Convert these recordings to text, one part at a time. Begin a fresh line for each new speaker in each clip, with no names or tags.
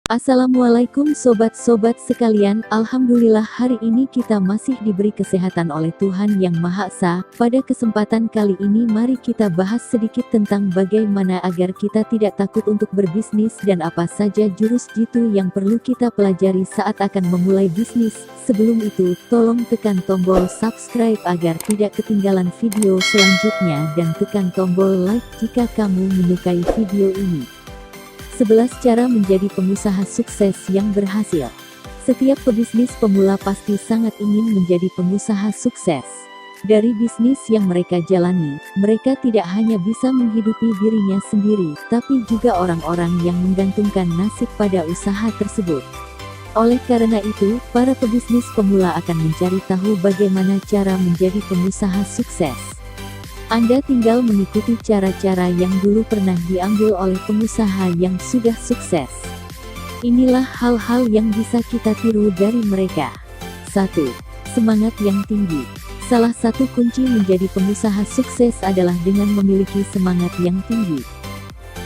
Assalamualaikum sobat-sobat sekalian, alhamdulillah hari ini kita masih diberi kesehatan oleh Tuhan Yang Maha Esa. Pada kesempatan kali ini mari kita bahas sedikit tentang bagaimana agar kita tidak takut untuk berbisnis dan apa saja jurus jitu yang perlu kita pelajari saat akan memulai bisnis. Sebelum itu, tolong tekan tombol subscribe agar tidak ketinggalan video selanjutnya dan tekan tombol like jika kamu menyukai video ini. 11 cara menjadi pengusaha sukses yang berhasil. Setiap pebisnis pemula pasti sangat ingin menjadi pengusaha sukses. Dari bisnis yang mereka jalani, mereka tidak hanya bisa menghidupi dirinya sendiri, tapi juga orang-orang yang menggantungkan nasib pada usaha tersebut. Oleh karena itu, para pebisnis pemula akan mencari tahu bagaimana cara menjadi pengusaha sukses. Anda tinggal mengikuti cara-cara yang dulu pernah diambil oleh pengusaha yang sudah sukses. Inilah hal-hal yang bisa kita tiru dari mereka. 1. Semangat yang tinggi. Salah satu kunci menjadi pengusaha sukses adalah dengan memiliki semangat yang tinggi.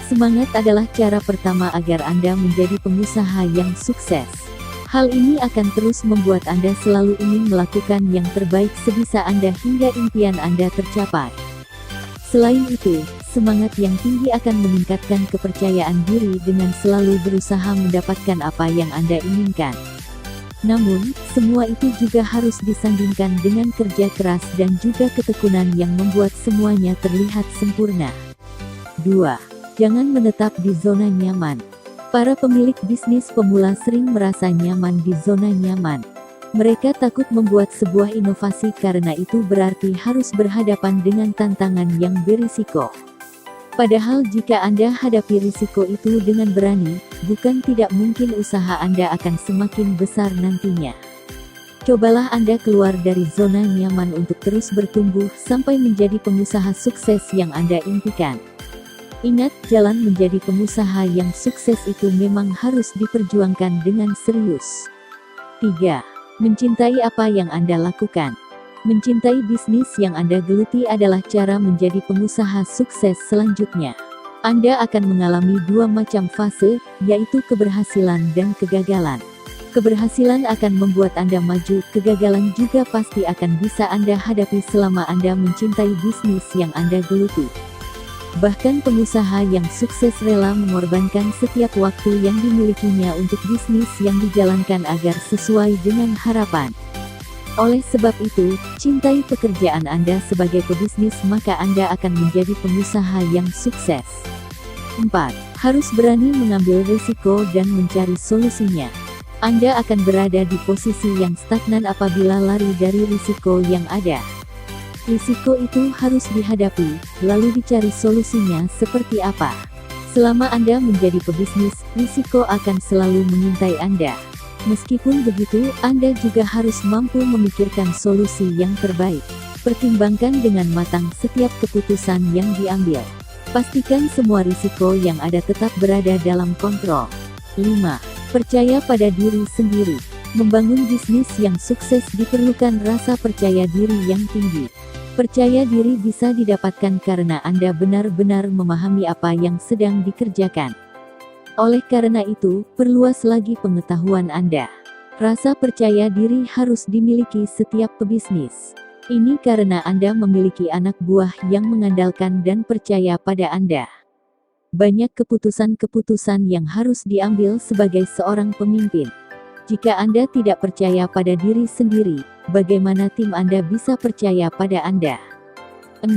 Semangat adalah cara pertama agar Anda menjadi pengusaha yang sukses. Hal ini akan terus membuat Anda selalu ingin melakukan yang terbaik sebisa Anda hingga impian Anda tercapai. Selain itu, semangat yang tinggi akan meningkatkan kepercayaan diri dengan selalu berusaha mendapatkan apa yang Anda inginkan. Namun, semua itu juga harus disandingkan dengan kerja keras dan juga ketekunan yang membuat semuanya terlihat sempurna. 2. Jangan menetap di zona nyaman. Para pemilik bisnis pemula sering merasa nyaman di zona nyaman. Mereka takut membuat sebuah inovasi karena itu berarti harus berhadapan dengan tantangan yang berisiko. Padahal jika Anda hadapi risiko itu dengan berani, bukan tidak mungkin usaha Anda akan semakin besar nantinya. Cobalah Anda keluar dari zona nyaman untuk terus bertumbuh sampai menjadi pengusaha sukses yang Anda impikan. Ingat, jalan menjadi pengusaha yang sukses itu memang harus diperjuangkan dengan serius. 3. Mencintai apa yang Anda lakukan. Mencintai bisnis yang Anda geluti adalah cara menjadi pengusaha sukses selanjutnya. Anda akan mengalami dua macam fase, yaitu keberhasilan dan kegagalan. Keberhasilan akan membuat Anda maju, kegagalan juga pasti akan bisa Anda hadapi selama Anda mencintai bisnis yang Anda geluti. Bahkan pengusaha yang sukses rela mengorbankan setiap waktu yang dimilikinya untuk bisnis yang dijalankan agar sesuai dengan harapan. Oleh sebab itu, cintai pekerjaan Anda sebagai pebisnis maka Anda akan menjadi pengusaha yang sukses. 4. Harus berani mengambil risiko dan mencari solusinya. Anda akan berada di posisi yang stagnan apabila lari dari risiko yang ada. Risiko itu harus dihadapi, lalu dicari solusinya seperti apa. Selama Anda menjadi pebisnis, risiko akan selalu mengintai Anda. Meskipun begitu, Anda juga harus mampu memikirkan solusi yang terbaik. Pertimbangkan dengan matang setiap keputusan yang diambil. Pastikan semua risiko yang ada tetap berada dalam kontrol. 5. Percaya pada diri sendiri. Membangun bisnis yang sukses diperlukan rasa percaya diri yang tinggi. Percaya diri bisa didapatkan karena Anda benar-benar memahami apa yang sedang dikerjakan. Oleh karena itu, perluas lagi pengetahuan Anda. Rasa percaya diri harus dimiliki setiap pebisnis. Ini karena Anda memiliki anak buah yang mengandalkan dan percaya pada Anda. Banyak keputusan-keputusan yang harus diambil sebagai seorang pemimpin. Jika Anda tidak percaya pada diri sendiri, bagaimana tim Anda bisa percaya pada Anda? 6.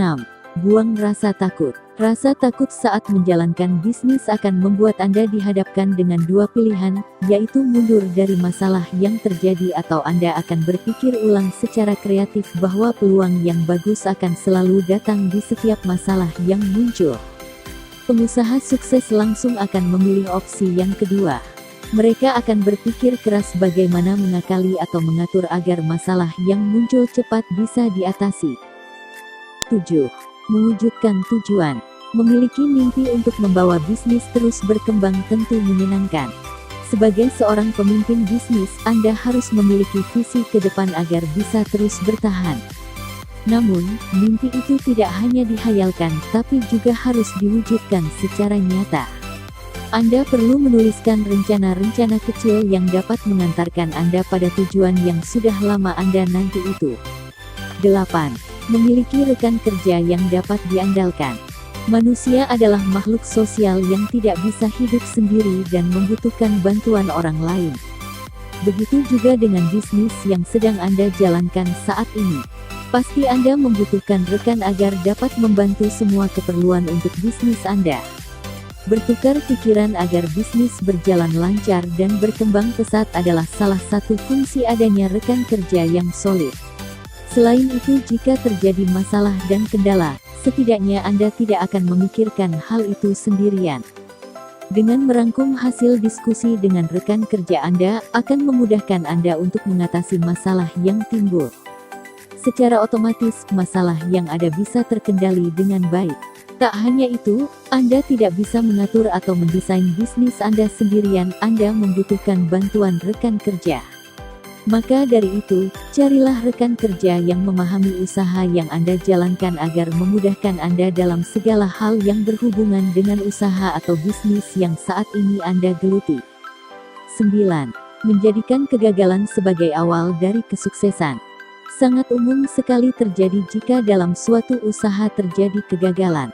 Buang rasa takut. Rasa takut saat menjalankan bisnis akan membuat Anda dihadapkan dengan dua pilihan, yaitu mundur dari masalah yang terjadi atau Anda akan berpikir ulang secara kreatif bahwa peluang yang bagus akan selalu datang di setiap masalah yang muncul. Pengusaha sukses langsung akan memilih opsi yang kedua. Mereka akan berpikir keras bagaimana mengakali atau mengatur agar masalah yang muncul cepat bisa diatasi. 7. Mewujudkan tujuan. Memiliki mimpi untuk membawa bisnis terus berkembang tentu menyenangkan. Sebagai seorang pemimpin bisnis, Anda harus memiliki visi ke depan agar bisa terus bertahan. Namun, mimpi itu tidak hanya dihayalkan, tapi juga harus diwujudkan secara nyata. Anda perlu menuliskan rencana-rencana kecil yang dapat mengantarkan Anda pada tujuan yang sudah lama Anda nanti itu. 8. Memiliki rekan kerja yang dapat diandalkan. Manusia adalah makhluk sosial yang tidak bisa hidup sendiri dan membutuhkan bantuan orang lain. Begitu juga dengan bisnis yang sedang Anda jalankan saat ini. Pasti Anda membutuhkan rekan agar dapat membantu semua keperluan untuk bisnis Anda. Bertukar pikiran agar bisnis berjalan lancar dan berkembang pesat adalah salah satu fungsi adanya rekan kerja yang solid. Selain itu, jika terjadi masalah dan kendala, setidaknya Anda tidak akan memikirkan hal itu sendirian. Dengan merangkum hasil diskusi dengan rekan kerja Anda, akan memudahkan Anda untuk mengatasi masalah yang timbul. Secara otomatis, masalah yang ada bisa terkendali dengan baik. Tak hanya itu, Anda tidak bisa mengatur atau mendesain bisnis Anda sendirian, Anda membutuhkan bantuan rekan kerja. Maka dari itu, carilah rekan kerja yang memahami usaha yang Anda jalankan agar memudahkan Anda dalam segala hal yang berhubungan dengan usaha atau bisnis yang saat ini Anda geluti. 9. Menjadikan kegagalan sebagai awal dari kesuksesan. Sangat umum sekali terjadi jika dalam suatu usaha terjadi kegagalan.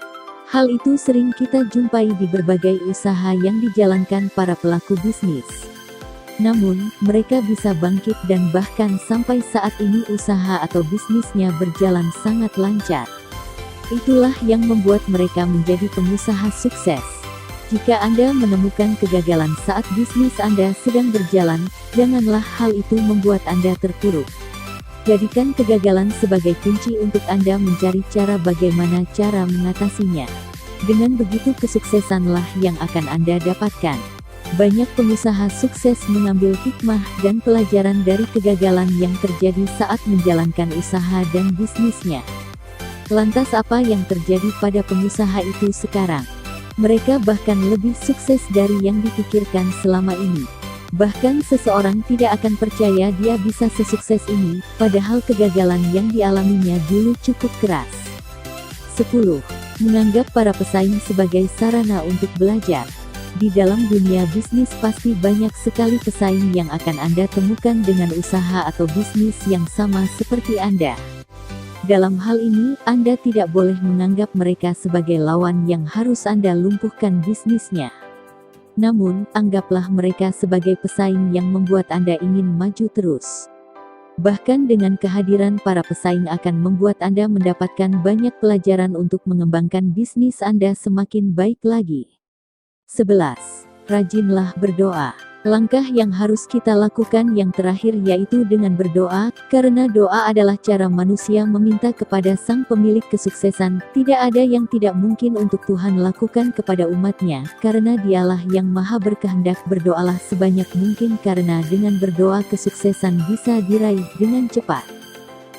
Hal itu sering kita jumpai di berbagai usaha yang dijalankan para pelaku bisnis. Namun, mereka bisa bangkit dan bahkan sampai saat ini usaha atau bisnisnya berjalan sangat lancar. Itulah yang membuat mereka menjadi pengusaha sukses. Jika Anda menemukan kegagalan saat bisnis Anda sedang berjalan, janganlah hal itu membuat Anda terpuruk. Jadikan kegagalan sebagai kunci untuk Anda mencari cara bagaimana cara mengatasinya. Dengan begitu kesuksesanlah yang akan Anda dapatkan. Banyak pengusaha sukses mengambil hikmah dan pelajaran dari kegagalan yang terjadi saat menjalankan usaha dan bisnisnya. Lantas apa yang terjadi pada pengusaha itu sekarang? Mereka bahkan lebih sukses dari yang dipikirkan selama ini. Bahkan seseorang tidak akan percaya dia bisa sesukses ini, padahal kegagalan yang dialaminya dulu cukup keras. 10. Menganggap para pesaing sebagai sarana untuk belajar. Di dalam dunia bisnis pasti banyak sekali pesaing yang akan Anda temukan dengan usaha atau bisnis yang sama seperti Anda. Dalam hal ini, Anda tidak boleh menganggap mereka sebagai lawan yang harus Anda lumpuhkan bisnisnya. Namun, anggaplah mereka sebagai pesaing yang membuat Anda ingin maju terus. Bahkan dengan kehadiran para pesaing akan membuat Anda mendapatkan banyak pelajaran untuk mengembangkan bisnis Anda semakin baik lagi. 11. Rajinlah berdoa. Langkah yang harus kita lakukan yang terakhir yaitu dengan berdoa, karena doa adalah cara manusia meminta kepada Sang Pemilik kesuksesan. Tidak ada yang tidak mungkin untuk Tuhan lakukan kepada umatnya, karena Dialah yang maha berkehendak. Berdoalah sebanyak mungkin karena dengan berdoa kesuksesan bisa diraih dengan cepat.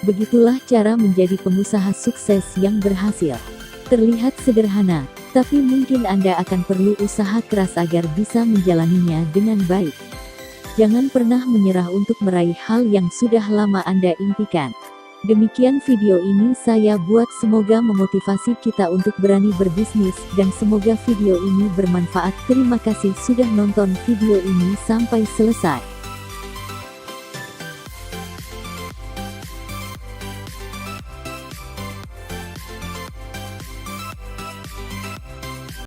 Begitulah cara menjadi pengusaha sukses yang berhasil. Terlihat sederhana, tapi mungkin Anda akan perlu usaha keras agar bisa menjalaninya dengan baik. Jangan pernah menyerah untuk meraih hal yang sudah lama Anda impikan. Demikian video ini saya buat, semoga memotivasi kita untuk berani berbisnis, dan semoga video ini bermanfaat. Terima kasih sudah nonton video ini sampai selesai.